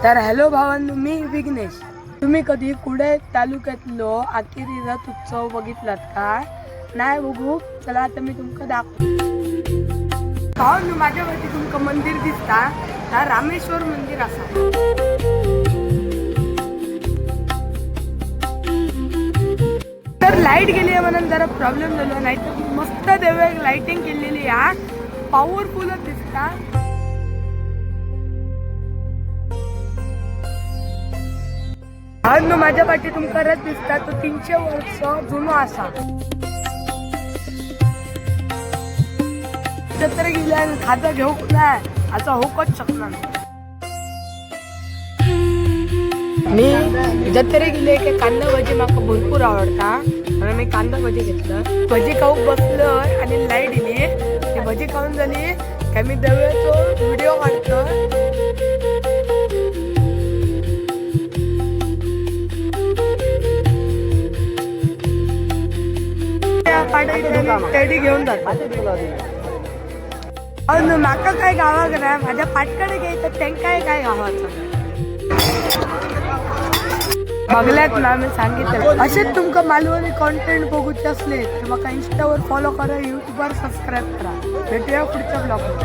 तर हॅलो भावांनो, मी विघ्नेश. तुम्ही कधी कुडे तालुक्यातलो आकेरी रथ उत्सव बघितलात का? नाही बघू? चला आता मी तुमका दाखवतो. भावांनो, माझ्यावरती तुमका मंदिर दिसता, हा रामेश्वर मंदिर असा. तर लाईट गेली आहे म्हणून जरा प्रॉब्लेम झालो, नाही तर मस्त देव लाइटिंग केलेली आहे, पॉवरफुलच दिसता. भावांनो, माझ्या पाठी तुमका रथ दिसता, तो 300 वर्ष जुनो असा. जत्रे गेल्या खाजा घेऊक नाही असा होकच शकणार. मी जत्रे गेले की कांदा भजी माका भरपूर आवडता, म्हणून मी कांदा भजी घेतलं. भजी खाऊक बसलोय आणि लाईट दिली. ती भजी खाऊन झाली काय मी देवाचो व्हिडिओ काढतो. टेडी घेऊन जातो. माका काय गावाक नाही, माझ्या पाटकडे घ्यायचं त्यांना काय गावाचं बघल्यात ना. मी सांगितलं असेच तुमका मालवणी कॉन्टेंट बघूचे असले तर मका इंस्टावर फॉलो करा, यूट्यूबवर सबस्क्राईब करा. भेटूया पुढच्या ब्लॉगवर.